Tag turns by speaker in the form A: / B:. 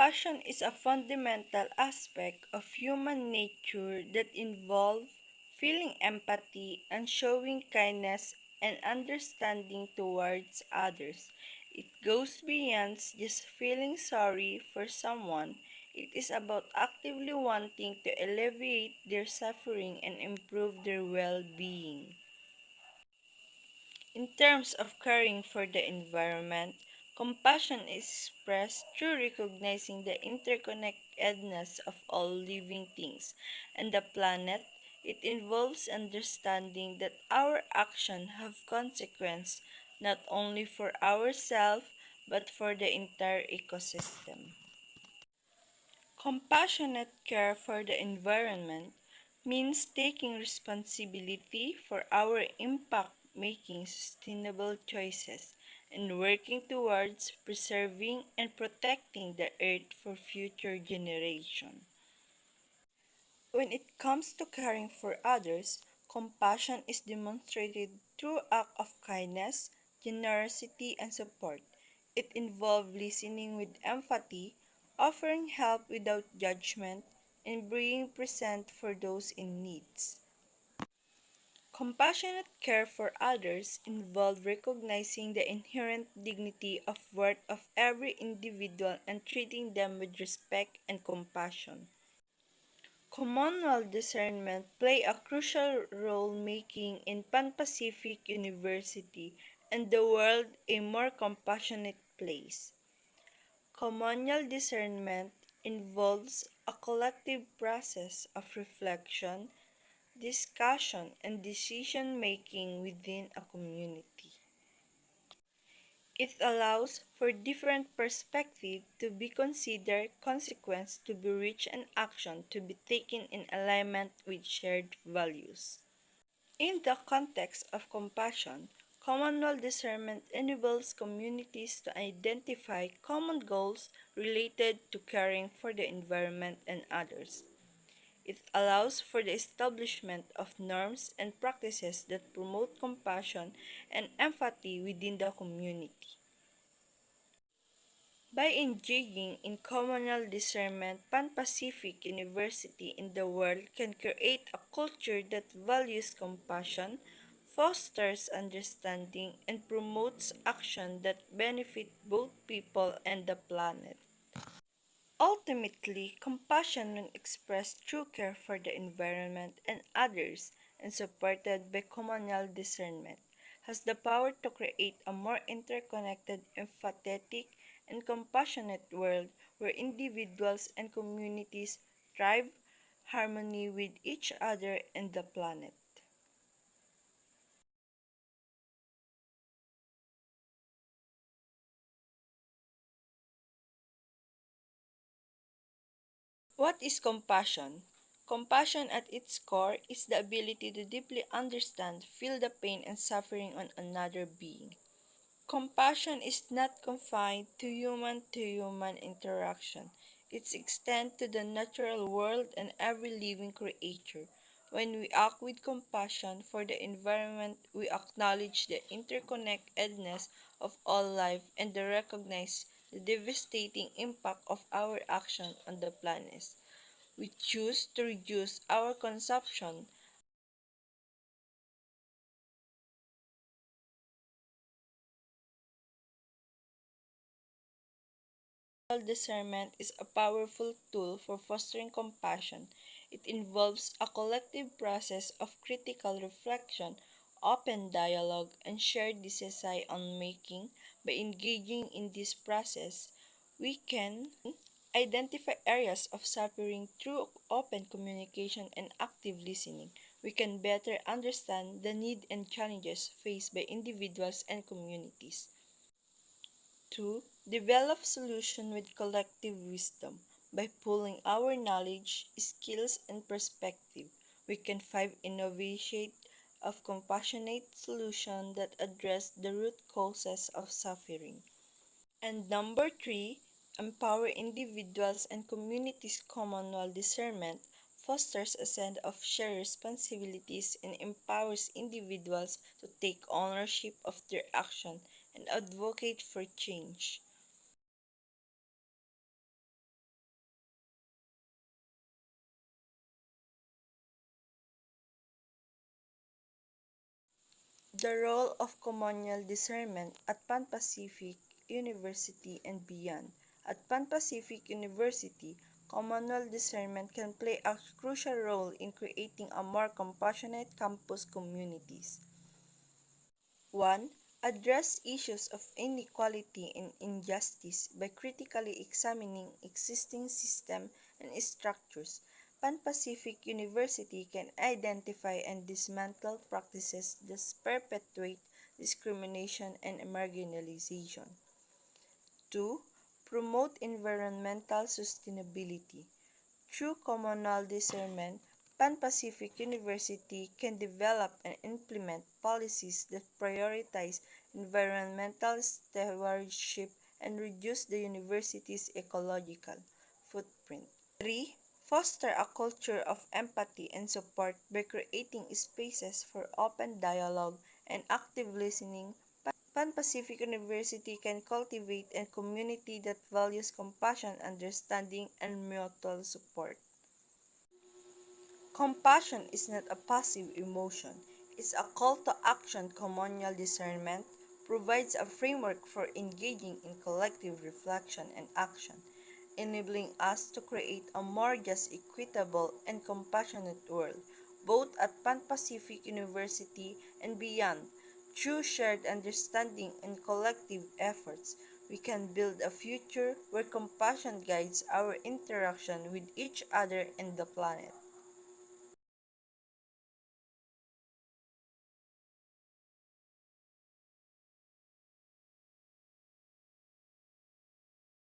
A: Compassion is a fundamental aspect of human nature that involves feeling empathy and showing kindness and understanding towards others. It goes beyond just feeling sorry for someone. It is about actively wanting to alleviate their suffering and improve their well being. In terms of caring for the environment, compassion is expressed through recognizing the interconnectedness of all living things and the planet. It involves understanding that our actions have consequence not only for ourselves but for the entire ecosystem. Compassionate care for the environment means taking responsibility for our impact, making sustainable choices, and working towards preserving and protecting the earth for future generations. When it comes to caring for others, compassion is demonstrated through acts of kindness, generosity, and support. It involves listening with empathy, offering help without judgment, and being present for those in need. Compassionate care for others involves recognizing the inherent dignity of worth of every individual and treating them with respect and compassion. Commonwealth discernment play a crucial role making in Pan-Pacific University and the world a more compassionate place. Communal discernment involves a collective process of reflection, discussion, and decision making within a community. It allows for different perspectives to be considered, consequences to be reached, and action to be taken in alignment with shared values. In the context of compassion, communal discernment enables communities to identify common goals related to caring for the environment and others. It allows for the establishment of norms and practices that promote compassion and empathy within the community. By engaging in communal discernment, Pan-Pacific University in the world can create a culture that values compassion, fosters understanding, and promotes action that benefit both people and the planet. Ultimately, compassion, when expressed through care for the environment and others and supported by communal discernment, has the power to create a more interconnected, empathetic, and compassionate world where individuals and communities thrive harmony with each other and the planet. What is compassion? Compassion at its core is the ability to deeply understand, feel the pain and suffering on another being. Compassion is not confined to human interaction. It extends to the natural world and every living creature. When we act with compassion for the environment, we acknowledge the interconnectedness of all life and recognize the devastating impact of our action on the planet. We choose to reduce our consumption. Discernment is a powerful tool for fostering compassion. It involves a collective process of critical reflection, open dialogue, and shared decision making. By engaging in this process, we can identify areas of suffering through open communication and active listening. We can better understand the needs and challenges faced by individuals and communities. 2. Develop solution with collective wisdom. By pooling our knowledge, skills, and perspective, we can find innovation of compassionate solutions that address the root causes of suffering. And number 3, empower individuals and communities. Communal discernment fosters a sense of shared responsibilities and empowers individuals to take ownership of their action and advocate for change. The role of communal discernment at Pan Pacific University and beyond. At Pan Pacific University, communal discernment can play a crucial role in creating a more compassionate campus communities. 1. Address issues of inequality and injustice by critically examining existing systems and structures. Pan Pacific University can identify and dismantle practices that perpetuate discrimination and marginalization. 2. Promote environmental sustainability. Through communal discernment, Pan Pacific University can develop and implement policies that prioritize environmental stewardship and reduce the university's ecological footprint. 3. Foster a culture of empathy and support by creating spaces for open dialogue and active listening. Pan Pacific University can cultivate a community that values compassion, understanding, and mutual support. Compassion is not a passive emotion, it's a call to action. Communal discernment provides a framework for engaging in collective reflection and action, enabling us to create a more just, equitable, and compassionate world, both at Pan Pacific University and beyond. Through shared understanding and collective efforts, we can build a future where compassion guides our interaction with each other and the planet.